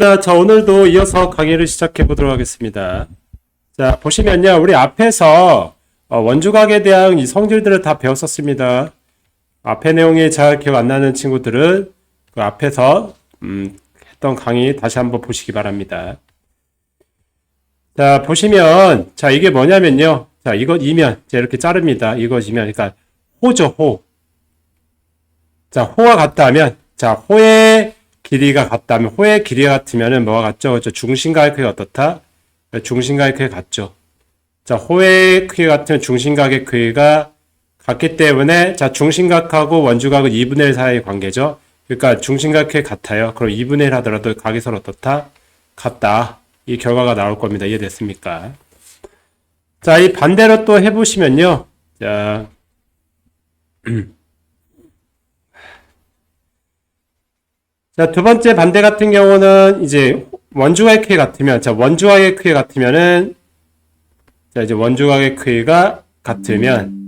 자, 오늘도 이어서 강의를 시작해 보도록 하겠습니다. 자, 보시면요. 우리 앞에서 원주각에 대한 이 성질들을 다 배웠었습니다. 앞에 내용이 잘 기억 안 나는 친구들은 그 앞에서 했던 강의 다시 한번 보시기 바랍니다. 자, 보시면 자, 이게 뭐냐면요. 자, 이것 이면 자, 이렇게 자릅니다. 이것이면 그러니까 호죠, 호. 자, 호와 같다 하면 자, 호의 길이가 같다면 호의 길이가 같으면은 뭐가 같죠? 그렇죠? 중심각의 크기가 어떻다? 중심각의 크기가 같죠. 자, 호의 크기가 같으면 중심각의 크기가 같기 때문에 자, 중심각하고 원주각은 2분의 1 사이의 관계죠. 그러니까 중심각 크기가 같아요. 그럼 2분의 1 하더라도 각이 서로 어떻다? 같다. 이 결과가 나올 겁니다. 이해됐습니까? 자, 이 반대로 또 해보시면요. 자, 자, 두 번째 반대 같은 경우는 이제 원주각의 크기 같으면, 자, 원주각의 크기 같으면은, 자, 이제 원주각의 크기가 같으면,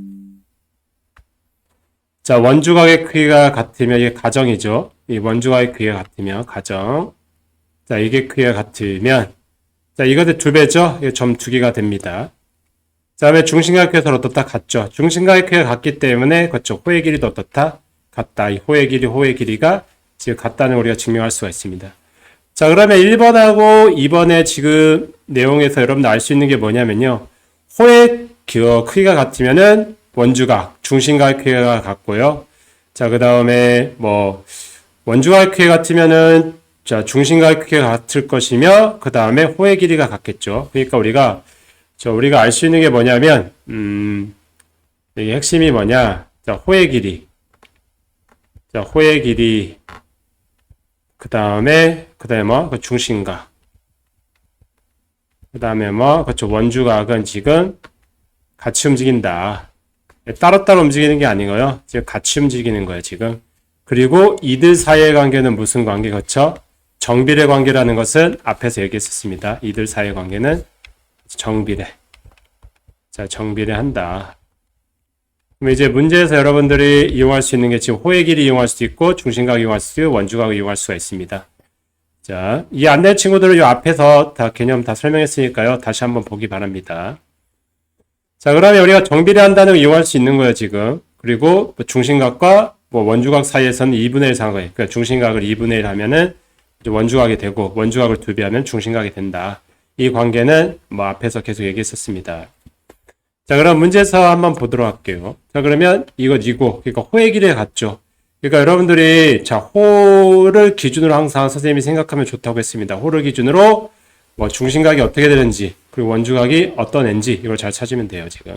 자, 원주각의 크기가 같으면 이게 가정이죠. 이 원주각의 크기가 같으면, 가정. 자, 이게 크기가 같으면, 자, 이것의 2배죠? 이게 점 2개가 됩니다. 자, 다음에 중심각의 크기가 서로 어떻다? 같죠. 중심각의 크기가 같기 때문에, 그렇죠. 호의 길이도 어떻다? 같다. 이 호의 길이가 지금 같다는 우리가 증명할 수가 있습니다. 자, 그러면 1번하고 2번의 지금 내용에서 여러분들 알 수 있는 게 뭐냐면요. 호의 크기가 같으면은 원주각, 중심각의 크기가 같고요. 자, 그 다음에 원주각의 크기 같으면은 자, 중심각의 크기가 같을 것이며, 그 다음에 호의 길이가 같겠죠. 그러니까 우리가 알 수 있는 게 뭐냐면, 이게 핵심이 뭐냐. 자, 호의 길이. 자, 호의 길이. 그 다음에 중심각. 그 다음에 그렇죠. 원주각은 지금 같이 움직인다. 따로따로 움직이는 게 아니고요. 지금 같이 움직이는 거예요, 지금. 그리고 이들 사이의 관계는 무슨 관계, 그렇죠? 정비례 관계라는 것은 앞에서 얘기했었습니다. 이들 사이의 관계는 정비례. 자, 정비례 한다. 그럼 이제 문제에서 여러분들이 이용할 수 있는 게 지금 호의 길이 이용할 수도 있고 중심각 이용할 수도 있고 원주각을 이용할 수가 있습니다. 자, 이 안내 친구들을 이 앞에서 다 개념 다 설명했으니까요. 다시 한번 보기 바랍니다. 자, 그러면 우리가 정비례 한다는 걸 이용할 수 있는 거예요, 지금. 그리고 중심각과 원주각 사이에서는 2분의 1 상관. 그러니까 중심각을 2분의 1 하면은 이제 원주각이 되고 원주각을 2배하면 중심각이 된다. 이 관계는 앞에서 계속 얘기했었습니다. 자, 그럼 문제에서 한번 보도록 할게요. 자, 그러면 이거, 그러니까 호의 길이에 같죠. 그러니까 여러분들이, 자, 호를 기준으로 항상 선생님이 생각하면 좋다고 했습니다. 호를 기준으로, 중심각이 어떻게 되는지, 그리고 원주각이 어떤 애인지, 이걸 잘 찾으면 돼요, 지금.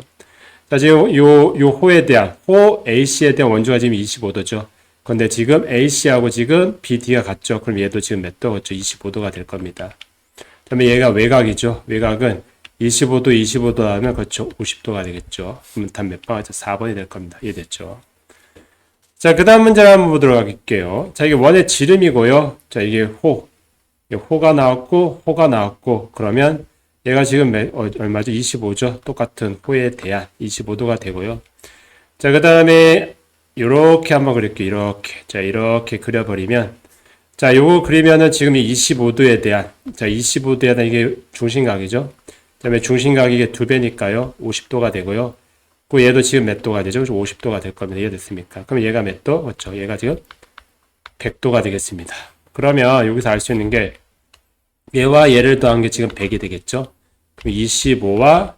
자, 지금 요 호에 대한, 호 AC에 대한 원주가 지금 25도죠. 근데 지금 AC하고 지금 BD가 같죠. 그럼 얘도 지금 몇 도? 그렇죠. 25도가 될 겁니다. 그 다음에 얘가 외곽이죠. 외곽은 25도 하면 그렇죠. 50도가 되겠죠. 그러면 답 몇 번 하죠? 4번이 될 겁니다. 이해됐죠? 자, 그 다음 문제를 한번 보도록 할게요. 자, 이게 원의 지름이고요. 자, 이게 호가 나왔고, 그러면 얘가 지금 얼마죠? 25죠? 똑같은 호에 대한 25도가 되고요. 자, 그 다음에 이렇게 한번 그릴게요. 이렇게. 자, 이렇게 그려버리면 자, 요거 그리면은 지금 이 25도에 대한 이게 중심각이죠. 그 다음에 중심각이 이게 2배니까요. 50도가 되고요. 그 얘도 지금 몇 도가 되죠? 50도가 될 겁니다. 이해됐습니까? 그럼 얘가 몇 도? 그렇죠. 얘가 지금 100도가 되겠습니다. 그러면 여기서 알 수 있는 게 얘와 얘를 더한 게 지금 100이 되겠죠? 그럼 25와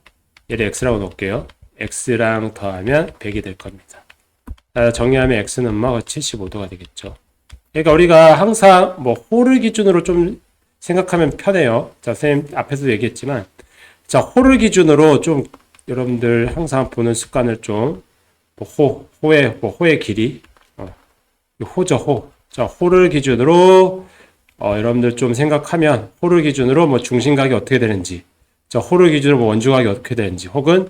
얘를 x라고 놓을게요. x랑 더하면 100이 될 겁니다. 자, 정리하면 x는 75도가 되겠죠. 그러니까 우리가 항상 호를 기준으로 좀 생각하면 편해요. 자, 선생님 앞에서도 얘기했지만 자, 호를 기준으로 좀 여러분들 항상 보는 습관을 좀 호의 길이 호죠, 호. 자, 호를 기준으로 여러분들 좀 생각하면 호를 기준으로 중심각이 어떻게 되는지, 자, 호를 기준으로 원주각이 어떻게 되는지, 혹은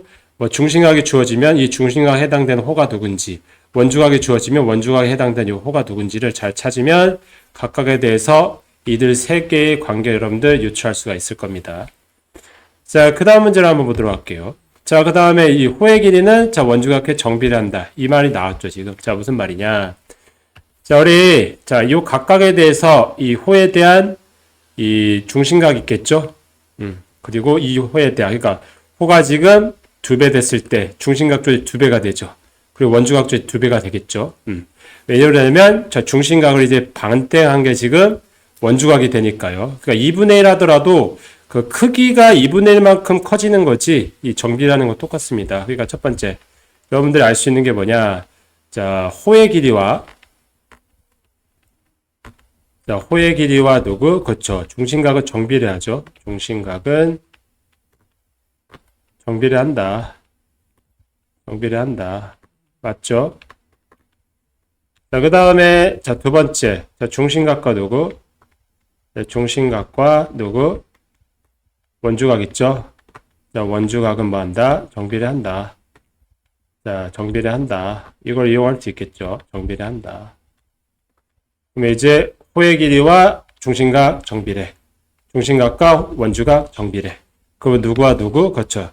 중심각이 주어지면 이 중심각에 해당되는 호가 누군지, 원주각이 주어지면 원주각에 해당되는 이 호가 누군지를 잘 찾으면 각각에 대해서 이들 세 개의 관계 여러분들 유추할 수가 있을 겁니다. 자, 그 다음 문제를 한번 보도록 할게요. 자, 그 다음에 이 호의 길이는 자, 원주각에 정비례한다. 이 말이 나왔죠, 지금. 자, 무슨 말이냐. 자, 우리, 자, 요 각각에 대해서 이 호에 대한 이 중심각 있겠죠? 그리고 이 호에 대한, 그러니까 호가 지금 2배 됐을 때 중심각 쪽이 2배가 되죠. 그리고 원주각 쪽이 2배가 되겠죠. 왜냐면 저 중심각을 이제 반대한 게 지금 원주각이 되니까요. 그러니까 2분의 1 하더라도 그 크기가 2분의 1만큼 커지는 거지 이 정비라는 건 똑같습니다. 그러니까 첫 번째 여러분들이 알 수 있는 게 뭐냐? 자, 호의 길이와 누구? 그렇죠. 중심각은 정비를 하죠. 중심각은 정비를 한다. 맞죠? 자, 그 다음에, 자, 두 번째. 자, 중심각과 누구? 자, 중심각과 누구? 원주각 있죠? 자, 원주각은 뭐 한다? 정비를 한다. 자, 정비를 한다. 이걸 이용할 수 있겠죠? 정비를 한다. 그럼 이제 호의 길이와 중심각 정비례. 중심각과 원주각 정비례. 그럼 누구와 누구? 그렇죠.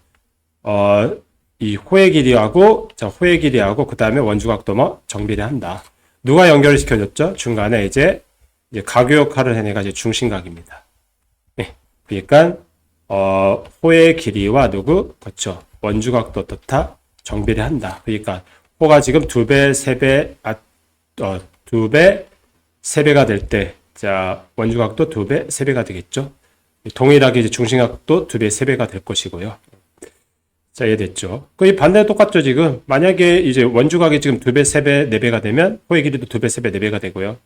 이 호의 길이하고, 자, 호의 길이하고, 그 다음에 원주각도 뭐 정비례 한다. 누가 연결을 시켜줬죠? 중간에 이제 가교 역할을 해내가 이제 중심각입니다. 네. 그러니까, 호의 길이와 누구? 그렇죠. 원주각도 어떻다? 정비례 한다. 그러니까, 호가 지금 2배, 3배, 2배, 3배가 될 때, 자, 원주각도 2배, 3배가 되겠죠? 동일하게 이제 중심각도 2배, 3배가 될 것이고요. 자, 이해됐죠? 그 반대도 똑같죠, 지금. 만약에 이제 원주각이 지금 2배, 3배, 4배가 되면 호의 길이도 2배, 3배, 4배가 되고요.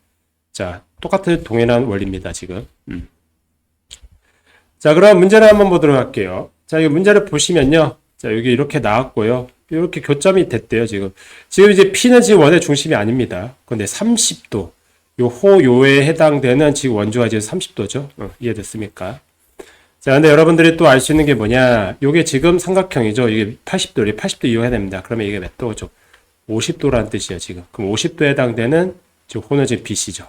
자, 똑같은 동일한 원리입니다, 지금. 자, 그럼 문제를 한번 보도록 할게요. 자, 이 문제를 보시면요. 자, 여기 이렇게 나왔고요. 이렇게 교점이 됐대요, 지금. 지금 이제 P는 지금 원의 중심이 아닙니다. 근데 30도. 요 호, 요에 해당되는 지금 원주가 지금 30도죠. 이해됐습니까? 자, 근데 여러분들이 또 알 수 있는 게 뭐냐. 요게 지금 삼각형이죠. 이게 80도, 80도 이용해야 됩니다. 그러면 이게 몇 도죠? 50도라는 뜻이에요, 지금. 그럼 50도에 해당되는 지금 호는 지금 BC죠.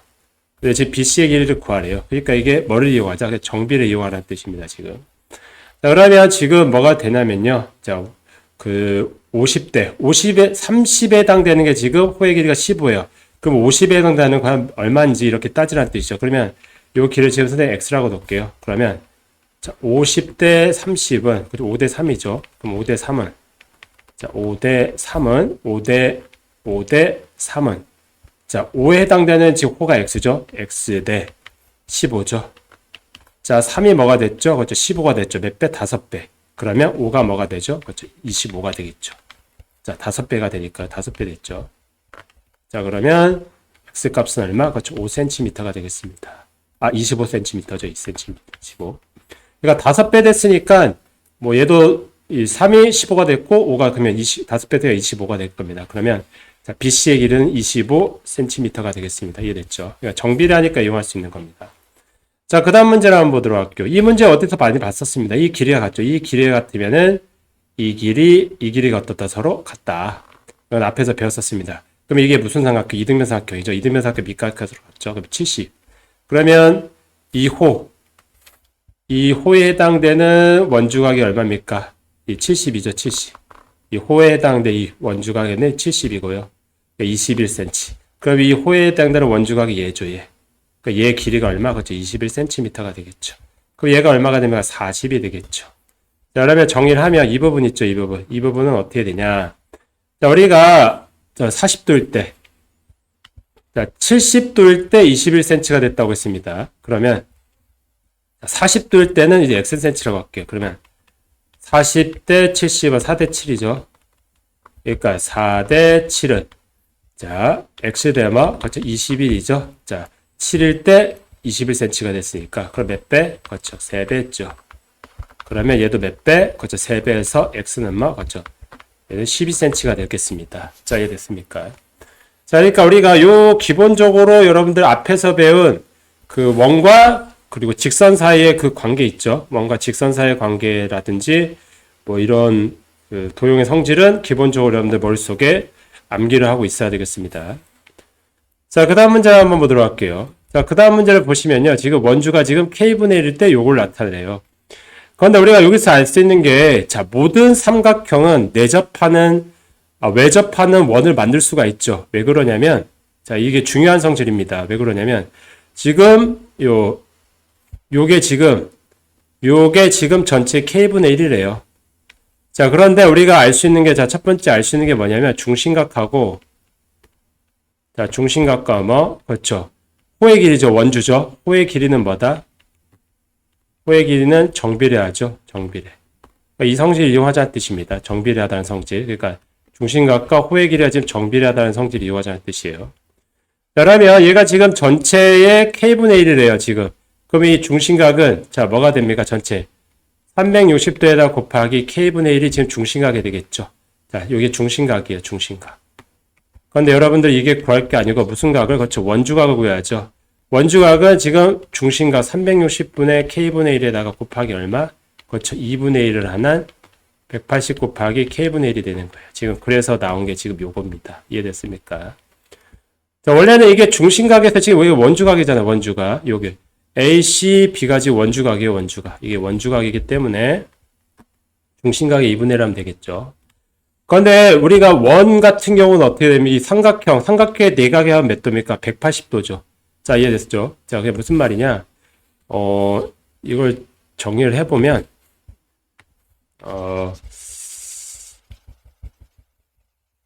근데 지금 BC의 길이를 구하래요. 그러니까 이게 뭐를 이용하자? 정비를 이용하라는 뜻입니다, 지금. 자, 그러면 지금 뭐가 되냐면요. 자, 그 50대, 50에, 30에 해당되는 게 지금 호의 길이가 15예요. 그럼 50에 해당되는 건 얼마인지 이렇게 따지라는 뜻이죠. 그러면 요 길을 지금 선생님 X라고 놓을게요. 그러면 자, 50대 30은, 그리고 5대 3이죠. 그럼 5대 3은, 자, 5대 3은, 자, 5에 해당되는 지금 호가 X죠. X 대 15죠. 자, 3이 뭐가 됐죠? 그렇죠. 15가 됐죠. 몇 배? 5배. 그러면 5가 뭐가 되죠? 그렇죠. 25가 되겠죠. 자, 5배가 되니까 5배 됐죠. 자, 그러면 X 값은 얼마? 그렇죠. 5cm가 되겠습니다. 25cm죠. 2cm. 15. 그러니까 5배 됐으니까, 뭐 얘도 이 3이 15가 됐고, 5가 그러면 5배 되면 25가 될 겁니다. 그러면, 자, BC의 길이는 25cm가 되겠습니다. 이해됐죠? 그러니까 정비를 하니까 이용할 수 있는 겁니다. 자, 그 다음 문제를 한번 보도록 할게요. 이 문제 어디서 많이 봤었습니다. 이 길이가 같죠. 이 길이가 같으면은, 이 길이가 어떻다? 서로 같다. 이건 앞에서 배웠었습니다. 그럼 이게 무슨 삼각형? 이등변 삼각형이죠. 이등변 삼각형 밑각형으로 갔죠. 그럼 70. 그러면 이 호에 해당되는 원주각이 얼마입니까? 이 70이죠, 70. 이 호에 해당되는 이 원주각에는 70이고요. 21cm. 그럼 이 호에 해당되는 원주각이 얘죠, 얘. 그러니까 얘 길이가 얼마? 그렇죠? 21cm가 되겠죠. 그럼 얘가 얼마가 되면 40이 되겠죠. 자, 그러면 정의를 하면 이 부분 있죠, 이 부분. 이 부분은 어떻게 되냐. 자, 우리가 40도일 때, 자, 70도일 때 21cm가 됐다고 했습니다. 그러면 40도일 때는 이제 xcm라고 할게요. 그러면 40대 70은 4대 7이죠. 그러니까 4대 7은 자, x대마 그렇죠. 21이죠. 자, 7일 때 21cm가 됐으니까 그럼 몇 배? 그렇죠. 3배 했죠. 그러면 얘도 몇 배? 그렇죠. 3배에서 x는 뭐? 그렇죠. 얘는 12cm가 되겠습니다. 자, 이해됐습니까? 자, 그러니까 우리가 요 기본적으로 여러분들 앞에서 배운 그 원과 그리고 직선 사이의 그 관계 있죠. 원과 직선 사이의 관계라든지 뭐 이런 그 도형의 성질은 기본적으로 여러분들 머릿속에 암기를 하고 있어야 되겠습니다. 자, 그 다음 문제 한번 보도록 할게요. 자, 그 다음 문제를 보시면요. 지금 원주가 지금 k분의 1일 때 요걸 나타내요. 그런데 우리가 여기서 알 수 있는 게, 자, 모든 삼각형은 외접하는 원을 만들 수가 있죠. 왜 그러냐면, 자, 이게 중요한 성질입니다. 왜 그러냐면, 지금 요게 지금 전체 K분의 1이래요. 자, 그런데 우리가 알 수 있는 게, 자, 첫 번째 알 수 있는 게 뭐냐면, 중심각하고, 자, 중심각과 뭐, 그렇죠. 호의 길이죠. 원주죠. 호의 길이는 뭐다? 호의 길이는 정비례하죠. 정비례. 그러니까 이 성질을 이용하자는 뜻입니다. 정비례하다는 성질. 그러니까 중심각과 호의 길이가 지금 정비례하다는 성질을 이용하자는 뜻이에요. 자, 그러면 얘가 지금 전체의 K분의 1이래요. 지금. 그럼 이 중심각은, 자, 뭐가 됩니까? 전체. 360도에다 곱하기 K분의 1이 지금 중심각이 되겠죠. 자, 이게 중심각이에요. 중심각. 그런데 여러분들 이게 구할 게 아니고 무슨 각을? 그렇죠. 원주각을 구해야죠. 원주각은 지금 중심각 360분의 K분의 1에다가 곱하기 얼마? 그렇죠. 2분의 1을 하는 180 곱하기 K분의 1이 되는 거예요. 지금 그래서 나온 게 지금 요겁니다. 이해됐습니까? 자, 원래는 이게 중심각에서 지금 이게 원주각이잖아요. 원주각. 요게. AC, B가 지금 원주각이에요. 원주각. 이게 원주각이기 때문에 중심각의 2분의 1 하면 되겠죠. 그런데 우리가 원 같은 경우는 어떻게 되면 이 삼각형의 내각이 하면 몇 도입니까? 180도죠. 자, 이해됐죠? 자, 그게 무슨 말이냐? 이걸 정리를 해보면,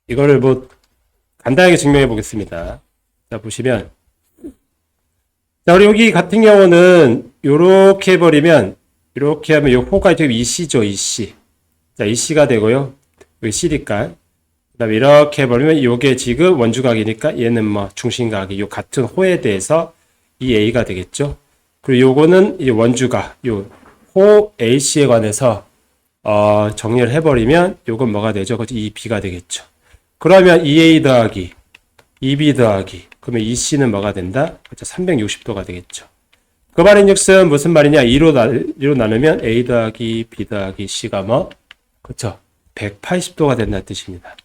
이거를 뭐, 간단하게 증명해 보겠습니다. 자, 보시면. 자, 우리 여기 같은 경우는, 요렇게 해버리면, 이렇게 하면 요 호가 지금 EC죠, EC. 자, EC가 되고요. 여기 C니까. 그 다음에 이렇게 해버리면, 요게 지금 원주각이니까, 얘는 뭐, 중심각이 요 같은 호에 대해서 이 A가 되겠죠. 그리고 요거는 이 원주각, 요 호 AC에 관해서, 정리를 해버리면, 요건 뭐가 되죠? 그렇죠? 이 B가 되겠죠. 그러면 2A 더하기, 2B 더하기, 그러면 이 C는 뭐가 된다? 그렇죠. 360도가 되겠죠. 그 말인즉슨 무슨 말이냐? 2로 나누면 A 더하기 B 더하기 C가 뭐? 그렇죠. 180도가 된다는 뜻입니다.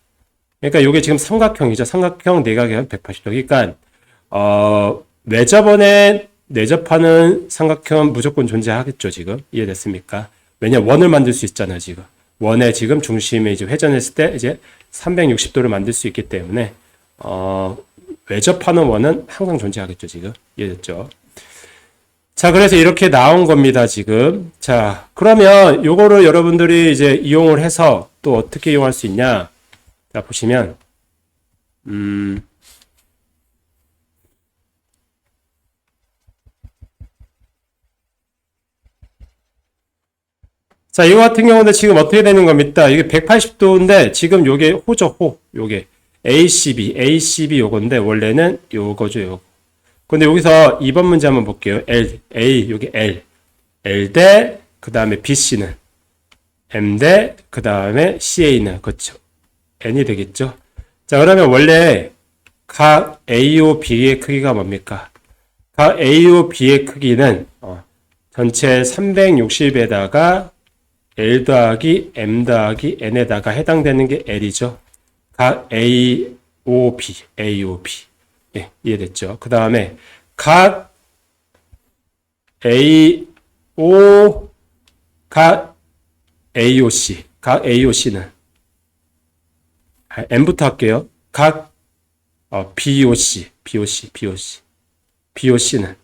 그러니까 이게 지금 삼각형이죠. 삼각형 내각형 180도. 그러니까 외접원에 내접하는 삼각형은 무조건 존재하겠죠. 지금 이해됐습니까? 왜냐 원을 만들 수 있잖아요. 지금 원의 지금 중심에 이제 회전했을 때 이제 360도를 만들 수 있기 때문에 외접하는 원은 항상 존재하겠죠. 지금 이해됐죠? 자, 그래서 이렇게 나온 겁니다, 지금. 자, 그러면 요거를 여러분들이 이제 이용을 해서 또 어떻게 이용할 수 있냐? 자, 보시면, 자, 이거 같은 경우는 지금 어떻게 되는 겁니까? 이게 180도인데, 지금 요게 호죠, 호. 요게. ACB 요건데, 원래는 요거죠, 요거. 근데 여기서 2번 문제 한번 볼게요. 여기 L 대, 그 다음에 BC는, M 대, 그 다음에 CA는, 그렇죠. N이 되겠죠. 자, 그러면 원래 각 AO B의 크기가 뭡니까? 각 AO B의 크기는, 전체 360에다가 L 더하기 M 더하기 N에다가 해당되는 게 L이죠. 각 AOB. 예, 이해됐죠? 그 다음에 각 AOC는 M부터 할게요. 각 BOC는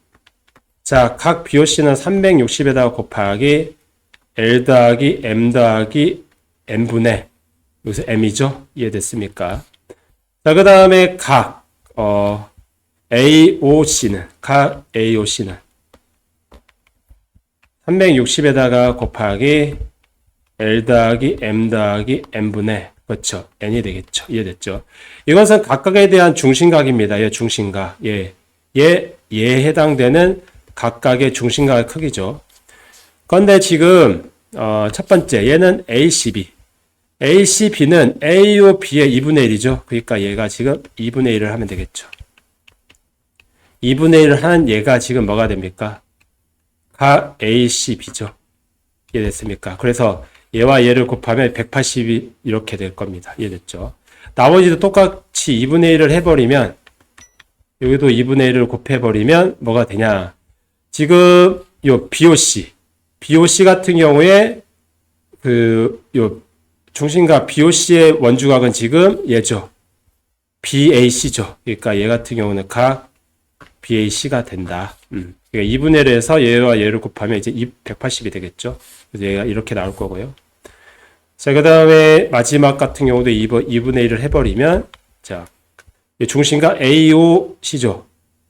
자, 각 BOC는 360에다가 곱하기 L 더하기 M 더하기 N분의 여기서 M이죠? 이해됐습니까? 자, 그 다음에 각 AOC는 360에다가 곱하기 L 더하기 M 더하기 N분의 그렇죠. N이 되겠죠. 이해됐죠? 이것은 각각에 대한 중심각입니다. 얘 중심각. 얘에 해당되는 각각의 중심각의 크기죠. 그런데 지금 첫 번째 얘는 ACB는 AOB의 2분의 1이죠. 그러니까 얘가 지금 2분의 1을 하면 되겠죠. 2분의 1을 하는 얘가 지금 뭐가 됩니까? 각 ACB죠. 이해됐습니까? 그래서 얘와 얘를 곱하면 180이 이렇게 될 겁니다. 이해됐죠? 나머지도 똑같이 2분의 1을 해버리면 여기도 2분의 1을 곱해버리면 뭐가 되냐? 지금 요 BOC 같은 경우에 요 중심각 BOC의 원주각은 지금 얘죠. BAC죠. 그러니까 얘 같은 경우는 각 BAC가 된다. 그러니까 2분의 1에서 얘와 얘를 곱하면 이제 180이 되겠죠. 그래서 얘가 이렇게 나올 거고요. 자, 그 다음에 마지막 같은 경우도 2분의 1을 해버리면, 자, 중심각 AOC죠.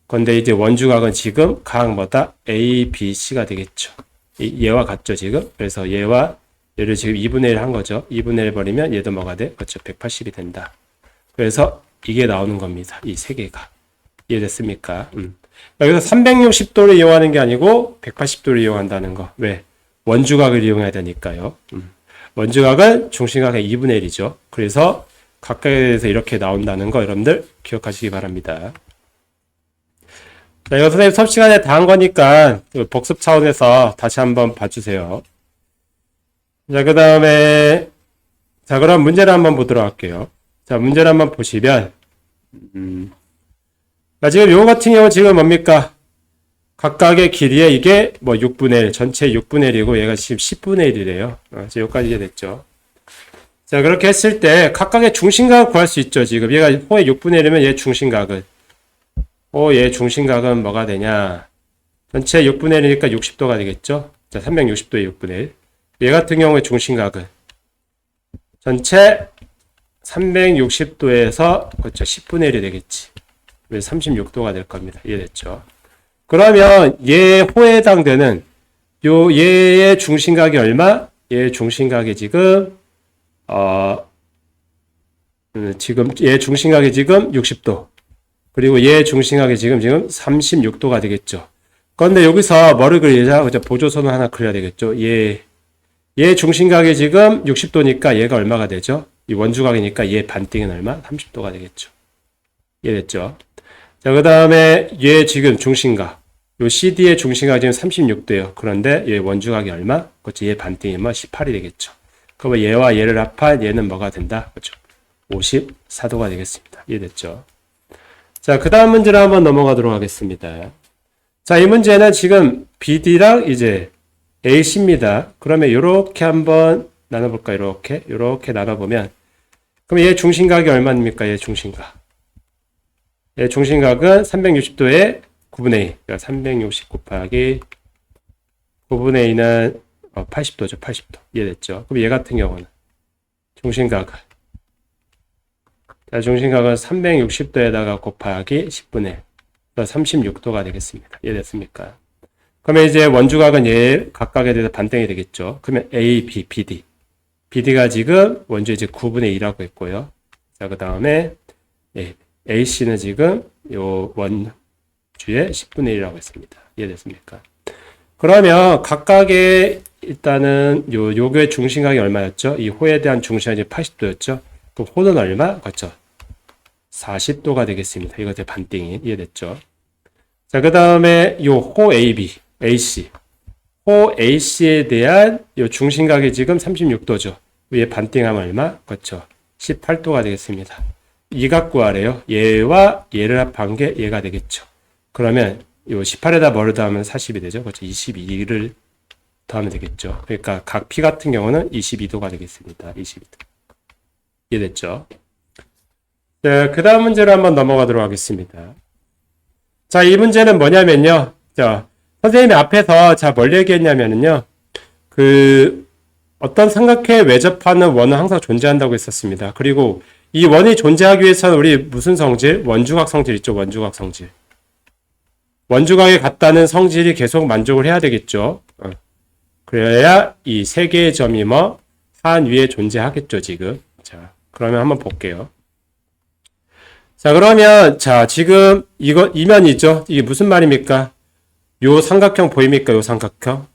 근데 이제 원주각은 지금 각 뭐다? ABC가 되겠죠. 얘와 같죠, 지금? 그래서 얘와 얘를 지금 2분의 1 한 거죠. 2분의 1 버리면 얘도 뭐가 돼? 그렇죠. 180이 된다. 그래서 이게 나오는 겁니다. 이 세 개가. 이해됐습니까? 여기서 360도를 이용하는 게 아니고 180도를 이용한다는 거. 왜? 원주각을 이용해야 되니까요. 원주각은 중심각의 2분의 1이죠. 그래서 각각에 대해서 이렇게 나온다는 거 여러분들 기억하시기 바랍니다. 자, 이거 선생님 수업 시간에 다 한 거니까 복습 차원에서 다시 한번 봐주세요. 자, 그 다음에 자, 그럼 문제를 한번 보도록 할게요. 자, 문제를 한번 보시면 자, 지금 요거 같은 경우 지금 뭡니까? 각각의 길이에 이게 뭐 6분의 1, 전체 6분의 1이고 얘가 지금 10분의 1이래요. 지금 여기까지 이해됐죠? 자, 그렇게 했을 때 각각의 중심각을 구할 수 있죠. 지금 얘가 호의 6분의 1이면 얘 중심각은 얘 중심각은 뭐가 되냐? 전체 6분의 1이니까 60도가 되겠죠? 자, 360도의 6분의 1. 얘 같은 경우에 중심각은 전체 360도에서 그렇죠. 10분의 1이 되겠지. 그래서 36도가 될 겁니다. 이해됐죠? 그러면 얘 호에 해당되는 얘의 중심각이 얼마? 얘 중심각이 지금 얘 중심각이 지금 60도. 그리고 얘 중심각이 지금 36도가 되겠죠. 그런데 여기서 뭐를 그리자? 그죠? 보조선을 하나 그려야 되겠죠. 얘 중심각이 지금 60도니까 얘가 얼마가 되죠? 이 원주각이니까 얘 반띵은 얼마? 30도가 되겠죠. 이해됐죠? 자, 그 다음에 얘 지금 중심각. 요 CD의 중심각이 지금 36도예요. 그런데 얘 원주각이 얼마? 그렇죠. 얘 반띵이 뭐 18이 되겠죠. 그러면 얘와 얘를 합한 얘는 뭐가 된다? 그렇죠. 54도가 되겠습니다. 이해됐죠? 자, 그 다음 문제를 한번 넘어가도록 하겠습니다. 자, 이 문제는 지금 BD랑 이제 AC입니다. 그러면 요렇게 한번 나눠볼까? 요렇게 나눠보면 그럼 얘 중심각이 얼마입니까? 얘 중심각. 얘 중심각은 360도에 9분의 2. 그러니까 360 곱하기 9분의 2는 80도죠. 80도. 이해됐죠? 그럼 얘 같은 경우는 중심각은 자, 중심각은 360도에다가 곱하기 10분의 1. 36도가 되겠습니다. 이해됐습니까? 그러면 이제 원주각은 얘 각각에 대해서 반등이 되겠죠. 그러면 A, B, BD. BD가 지금 원주 이제 9분의 2라고 했고요. 자, 그 다음에 AC는 지금 요 원주의 10분의 1이라고 했습니다. 이해됐습니까? 그러면 각각의 일단은 요거의 중심각이 얼마였죠? 이 호에 대한 중심각이 80도였죠? 그럼 호는 얼마? 그렇죠. 40도가 되겠습니다. 이거 제 반띵이 이해됐죠? 자, 그 다음에 요 호 AB, AC. 호 AC에 대한 요 중심각이 지금 36도죠. 위에 반띵하면 얼마? 그렇죠. 18도가 되겠습니다. 이 각 구하래요. 얘와 얘를 합한 게 얘가 되겠죠. 그러면 요 18에다 뭐를 더하면 40이 되죠. 그렇죠. 22를 더하면 되겠죠. 그러니까 각 P 같은 경우는 22도가 되겠습니다. 22도. 이해됐죠? 자, 그 다음 문제로 한번 넘어가도록 하겠습니다. 자, 이 문제는 뭐냐면요. 자, 선생님이 앞에서 뭘 얘기했냐면요. 어떤 삼각형에 외접하는 원은 항상 존재한다고 했었습니다. 그리고 이 원이 존재하기 위해서는 우리 무슨 성질? 원주각 성질 있죠. 원주각 성질. 원주각에 같다는 성질이 계속 만족을 해야 되겠죠. 그래야 이 세 개의 점이 한 위에 존재하겠죠, 지금. 자, 그러면 한번 볼게요. 자, 그러면, 지금 이면이죠? 이게 무슨 말입니까? 요 삼각형 보입니까? 요 삼각형?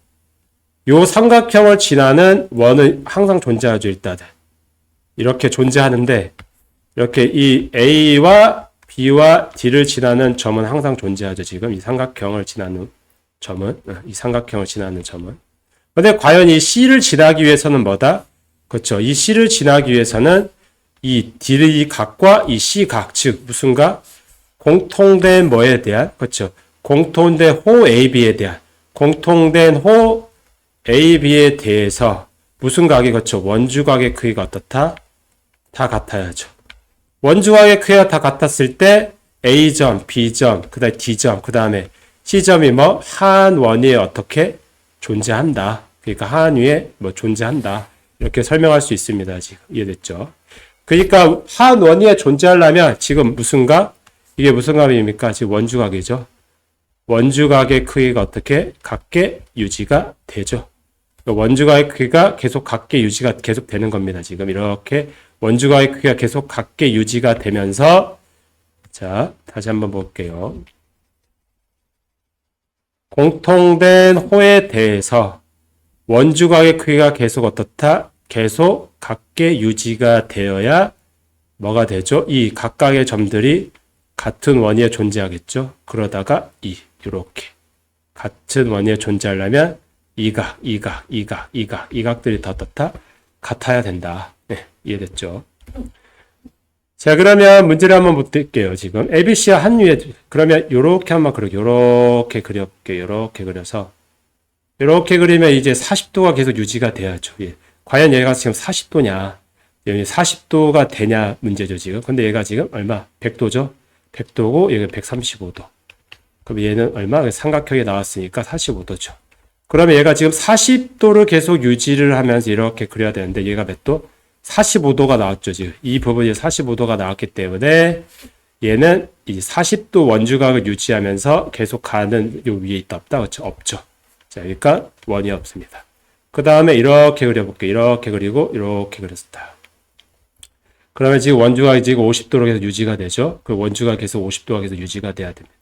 요 삼각형을 지나는 원은 항상 존재하죠, 일단은. 이렇게 존재하는데, 이렇게 이 A와 B와 D를 지나는 점은 항상 존재하죠, 지금. 이 삼각형을 지나는 점은. 근데 과연 이 C를 지나기 위해서는 뭐다? 그렇죠. 이 C를 지나기 위해서는 이 D의 각과 이 C 각, 즉 무슨 각? 공통된 뭐에 대한? 그렇죠. 공통된 호 AB에 대한 공통된 호 AB에 대해서 무슨 각이 그렇죠. 원주각의 크기가 어떻다? 다 같아야죠. 원주각의 크기가 다 같았을 때 A점, B점, 그 다음에 D점, 그 다음에 C점이 뭐 한 원위에 어떻게 존재한다. 그러니까 한 위에 뭐 존재한다. 이렇게 설명할 수 있습니다. 지금 이해됐죠? 그러니까 한 원위에 존재하려면 지금 무슨가? 이게 무슨 값입니까? 지금 원주각이죠. 원주각의 크기가 어떻게 같게 유지가 되죠. 원주각의 크기가 계속 같게 유지가 계속 되는 겁니다. 지금 이렇게 원주각의 크기가 계속 같게 유지가 되면서 자, 다시 한번 볼게요. 공통된 호에 대해서 원주각의 크기가 계속 어떻다? 계속 같게 유지가 되어야 뭐가 되죠? 이 각각의 점들이 같은 원위에 존재하겠죠. 그러다가 이렇게 같은 원위에 존재하려면 이 각들이 다 어떻다? 같아야 된다. 네, 이해됐죠? 자, 그러면 문제를 한번 볼게요. 지금 ABC와 한 위에 그러면 요렇게 한번 요렇게 그려볼게요. 요렇게 그려서 요렇게 그리면 이제 40도가 계속 유지가 돼야죠. 예. 과연 얘가 지금 40도냐? 40도가 되냐 문제죠, 지금. 근데 얘가 지금 얼마? 100도죠? 100도고 얘가 135도. 그럼 얘는 얼마? 삼각형이 나왔으니까 45도죠. 그러면 얘가 지금 40도를 계속 유지를 하면서 이렇게 그려야 되는데 얘가 몇 도? 45도가 나왔죠, 지금. 이 부분이 45도가 나왔기 때문에 얘는 이 40도 원주각을 유지하면서 계속 가는 요 위에 있다 없다? 그렇죠? 없죠. 자, 그러니까 원이 없습니다. 그 다음에 이렇게 그려볼게요. 이렇게 그리고 이렇게 그렸다. 그러면 지금 원주각이 지금 50도로 계속 유지가 되죠. 그 원주가 계속 50도가 계속 유지가 돼야 됩니다.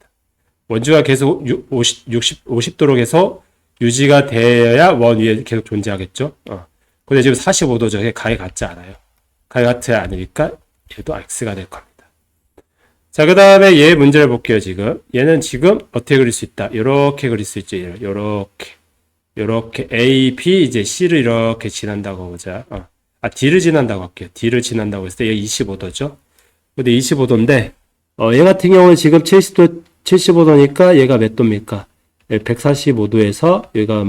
원주가 계속 50도로 계속 유지가 되어야 원 위에 계속 존재하겠죠. 근데 지금 45도죠. 가에 같지 않아요. 가에 같지 않으니까 얘도 x가 될 겁니다. 자, 그 다음에 얘 문제를 볼게요, 지금. 얘는 지금 어떻게 그릴 수 있다? 요렇게 그릴 수 있죠. 요렇게. A, B, 이제 C를 이렇게 지난다고 보자. D를 지난다고 할게요. D를 지난다고 했을 때 얘 25도죠. 근데 25도인데, 얘 같은 경우는 지금 75도니까 얘가 몇 도입니까? 145도에서 얘가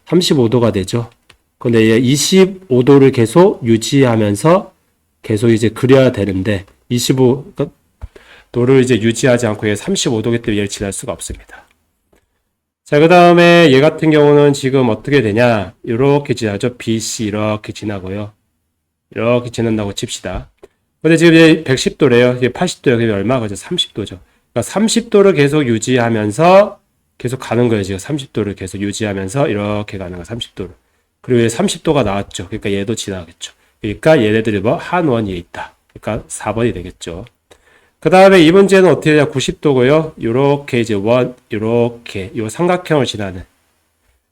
35도가 되죠. 근데 얘 25도를 계속 유지하면서 계속 이제 그려야 되는데 25도를 이제 유지하지 않고 얘 35도기 때문에 얘를 지날 수가 없습니다. 자, 그 다음에 얘 같은 경우는 지금 어떻게 되냐? 이렇게 지나죠. BC 이렇게 지나고요. 이렇게 지난다고 칩시다. 근데 지금 얘 110도래요. 얘 80도 여기 얼마? 그죠? 30도죠. 그러니까 30도를 계속 유지하면서 계속 가는 거예요. 지금 30도를 계속 유지하면서 이렇게 가는 거 30도를. 그리고 얘 30도가 나왔죠. 그러니까 얘도 지나겠죠. 그러니까 얘네들이 한 원위에 있다. 그러니까 4번이 되겠죠. 그 다음에 이 문제는 어떻게 되냐? 90도고요. 요렇게 이제 요렇게 요 삼각형을 지나는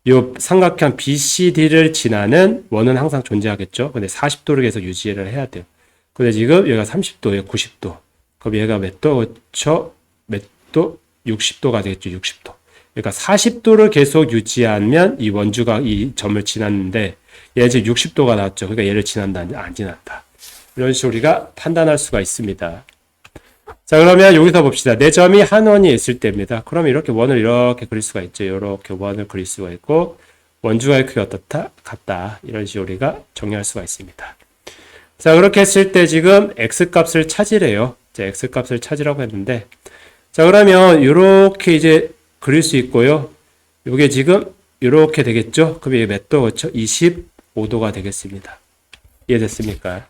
요 삼각형 BCD를 지나는 원은 항상 존재하겠죠. 근데 40도를 계속 유지를 해야 돼요. 근데 지금 얘가 30도예요. 90도. 그럼 얘가 몇 도? 그렇죠? 몇 도? 60도가 되겠죠. 60도. 그러니까 40도를 계속 유지하면 이 원주가 이 점을 지났는데 얘 지금 60도가 나왔죠. 그러니까 얘를 지난다, 안 지났다. 이런 식으로 우리가 판단할 수가 있습니다. 자, 그러면 여기서 봅시다. 내 점이 한 원이 있을 때입니다. 그럼 이렇게 원을 이렇게 그릴 수가 있죠. 이렇게 원을 그릴 수가 있고 원주각의 크기가 어떻다? 같다. 이런 식으로 우리가 정리할 수가 있습니다. 자, 그렇게 했을 때 지금 x값을 찾으래요. 자, x값을 찾으라고 했는데 자, 그러면 이렇게 이제 그릴 수 있고요. 이게 지금 이렇게 되겠죠? 그럼 이게 몇 도? 그렇죠? 25도가 되겠습니다. 이해됐습니까?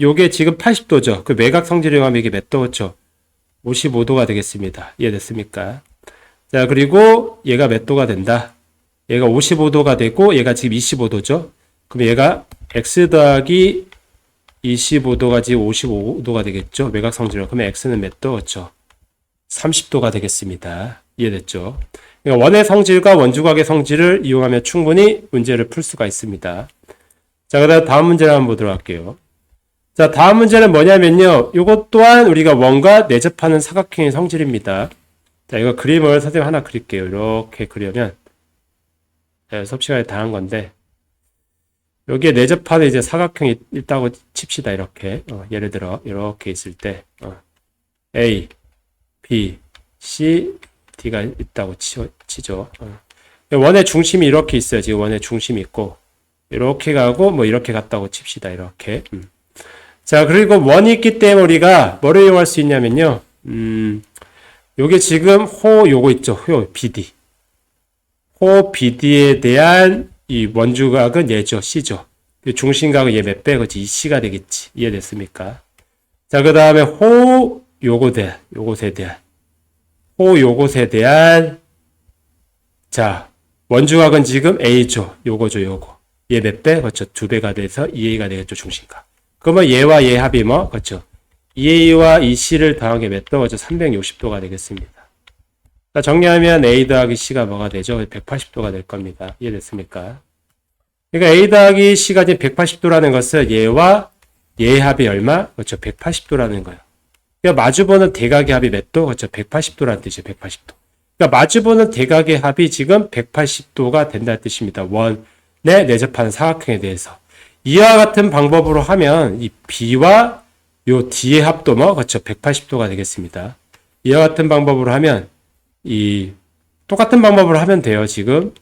요게 지금 80도죠. 그 매각 성질을 하면 이게 몇 도? 그렇죠? 55도가 되겠습니다. 이해됐습니까? 자, 그리고 얘가 몇 도가 된다? 얘가 55도가 되고 얘가 지금 25도죠. 그럼 얘가 x 더하기 25도가 지금 55도가 되겠죠. 매각 성질로. 그러면 x는 몇 도? 그렇죠? 30도가 되겠습니다. 이해됐죠? 그러니까 원의 성질과 원주각의 성질을 이용하면 충분히 문제를 풀 수가 있습니다. 자, 그다음 다음 문제를 한번 보도록 할게요. 자, 다음 문제는 뭐냐면요. 이것 또한 우리가 원과 내접하는 사각형의 성질입니다. 자, 이거 그림을 선생님 하나 그릴게요. 이렇게 그리면 수업 시간에 다 한 건데 여기에 내접하는 이제 사각형이 있다고 칩시다. 이렇게 예를 들어 이렇게 있을 때 A, B, C, D가 있다고 치죠. 원의 중심이 이렇게 있어요. 지금 원의 중심이 있고 이렇게 가고 뭐 이렇게 갔다고 칩시다. 이렇게. 자, 그리고 원이 있기 때문에 우리가 뭐를 이용할 수 있냐면요. 요게 지금 호 요거 있죠. 호 BD. 호 BD에 대한 이 원주각은 얘죠. C죠. 중심각은 얘 몇 배? 그렇지. 2C가 되겠지. 이해됐습니까? 자, 그 다음에 호 요것에 대한 자, 원주각은 지금 A죠. 요거. 얘 몇 배? 그렇죠. 2배가 돼서 2A가 되겠죠. 중심각. 그러면 얘와 얘 합이 뭐? 그렇죠. 2A와 2C를 더한 게 몇 도? 그렇죠. 360도가 되겠습니다. 자, 정리하면 A 더하기 C가 뭐가 되죠? 180도가 될 겁니다. 이해됐습니까? 그러니까 A 더하기 C가 이제 180도라는 것은 얘와 얘의 합이 얼마? 그렇죠. 180도라는 거예요. 그러니까 마주보는 대각의 합이 몇 도? 그렇죠. 180도라는 뜻이에요. 180도. 그러니까 마주보는 대각의 합이 지금 180도가 된다는 뜻입니다. 원에 내접하는 사각형에 대해서. 이와 같은 방법으로 하면 이 B와 요 D의 합도 뭐? 그렇죠. 180도가 되겠습니다. 이와 같은 방법으로 하면 이 똑같은 방법으로 하면 돼요. 지금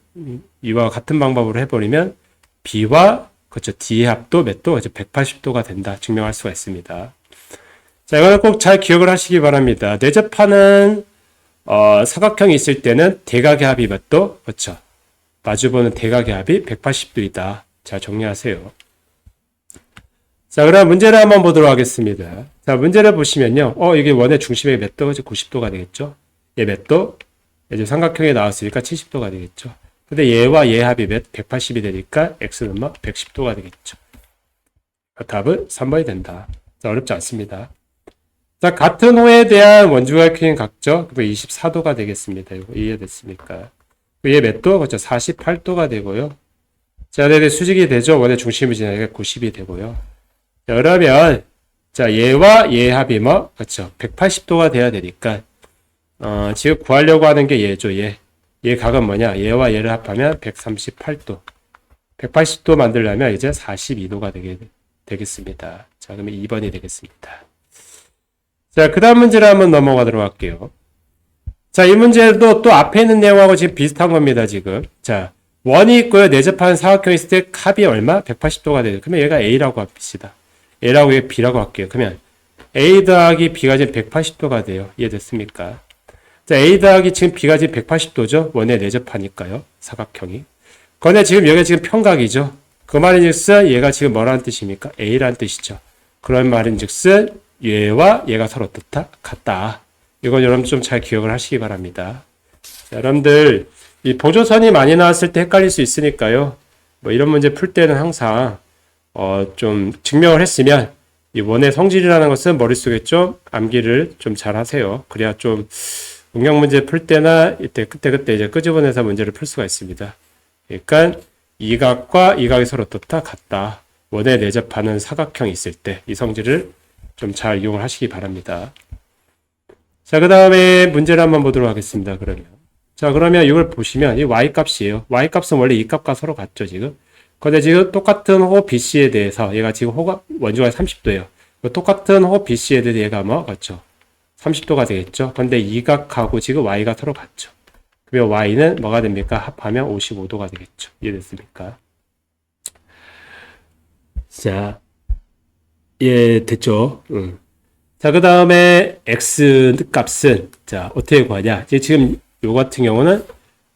이와 같은 방법으로 해버리면 B와 그렇죠. D의 합도 몇 도? 그렇죠. 180도가 된다. 증명할 수가 있습니다. 자, 이거는 꼭 잘 기억을 하시기 바랍니다. 내접하는 사각형이 있을 때는 대각의 합이 몇 도? 그렇죠. 마주보는 대각의 합이 180도이다. 잘 정리하세요. 자, 그럼 문제를 한번 보도록 하겠습니다. 자, 문제를 보시면요. 이게 원의 중심의 몇 도? 90도가 되겠죠. 얘 몇 도? 이제 삼각형에 나왔으니까 70도가 되겠죠. 근데 얘와 얘 합이 180이 되니까 x는 뭐 110도가 되겠죠. 답은 3번이 된다. 자, 어렵지 않습니다. 자, 같은 호에 대한 원주각형인 각죠. 24도가 되겠습니다. 이거 이해됐습니까? 얘 몇 도? 그렇죠. 48도가 되고요. 자, 네, 수직이 되죠. 원의 중심을 지나니까 90이 되고요. 자, 그러면 자, 얘와 얘의 합이 뭐? 그렇죠. 180도가 돼야 되니까 지금 구하려고 하는 게 얘죠. 얘 각은 뭐냐? 얘와 얘를 합하면 138도. 180도 만들려면 이제 42도가 되겠습니다. 자, 그러면 2번이 되겠습니다. 자, 그 다음 문제를 한번 넘어가도록 할게요. 자, 이 문제도 또 앞에 있는 내용하고 지금 비슷한 겁니다, 지금. 자, 원이 있고요. 내접하는 사각형이 있을 때 합이 얼마? 180도가 되죠. 그러면 얘가 A라고 합시다. A라고 얘 B라고 할게요. 그러면 A 더하기 B가 지금 180도가 돼요. 이해됐습니까? 자, A 더하기 지금 B가 지금 180도죠. 원에 내접하니까요. 사각형이. 그런데 지금 여기가 지금 평각이죠. 그 말인즉슨 얘가 지금 뭐라는 뜻입니까? A라는 뜻이죠. 그런 말인즉슨 얘와 얘가 서로 어떻다? 같다. 이건 여러분 좀 잘 기억을 하시기 바랍니다. 자, 여러분들 이 보조선이 많이 나왔을 때 헷갈릴 수 있으니까요. 뭐 이런 문제 풀 때는 항상 좀 증명을 했으면 이 원의 성질이라는 것은 머릿속에 좀 암기를 좀 잘 하세요. 그래야 좀 응용 문제 풀 때나 이때 그때 이제 끄집어내서 문제를 풀 수가 있습니다. 그러니까 이 각과 이 각이 서로 어떻다? 같다. 원에 내접하는 사각형이 있을 때 이 성질을 좀 잘 이용을 하시기 바랍니다. 자, 그 다음에 문제를 한번 보도록 하겠습니다. 자, 그러면 이걸 보시면 이 y값이에요. y값은 원래 이 값과 서로 같죠, 지금. 근데 지금 똑같은 호 BC에 대해서 얘가 지금 호가 원주가 30도예요. 똑같은 호 BC에 대해서 얘가 뭐 같죠? 30도가 되겠죠. 근데 이 각하고 지금 y가 서로 같죠. 그러면 y는 뭐가 됩니까? 합하면 55도가 되겠죠. 이해됐습니까? 자, 예, 됐죠. 자, 그 다음에 x 값은 자 어떻게 구하냐? 지금 요 같은 경우는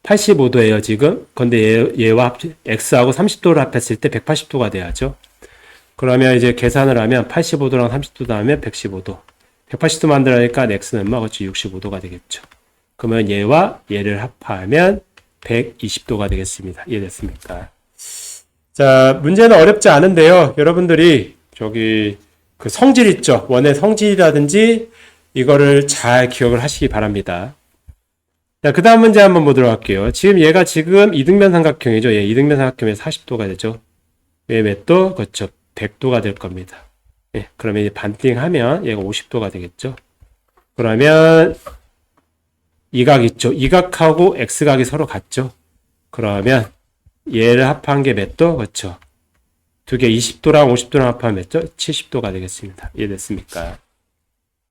85도예요, 지금. 근데 얘와 x하고 30도를 합했을 때 180도가 돼야죠. 그러면 이제 계산을 하면 85도랑 30도 다음에 115도. 180도 만들어니까 x는 뭐 그렇지 65도가 되겠죠. 그러면 얘와 얘를 합하면 120도가 되겠습니다. 이해됐습니까? 자, 문제는 어렵지 않은데요. 여러분들이 저기 그 성질 있죠. 원의 성질이라든지 이거를 잘 기억을 하시기 바랍니다. 자, 그 다음 문제 한번 보도록 할게요. 지금 얘가 지금 이등변 삼각형이죠. 얘 이등변 삼각형에 40도가 되죠. 얘 몇 도? 그렇죠. 100도가 될 겁니다. 예, 그러면 이제 반띵하면 얘가 50도가 되겠죠. 그러면 이 각 있죠. 이 각하고 x각이 서로 같죠. 그러면 얘를 합한 게 몇 도? 그렇죠. 두 개 20도랑 50도랑 합하면 몇 도? 70도가 되겠습니다. 이해됐습니까?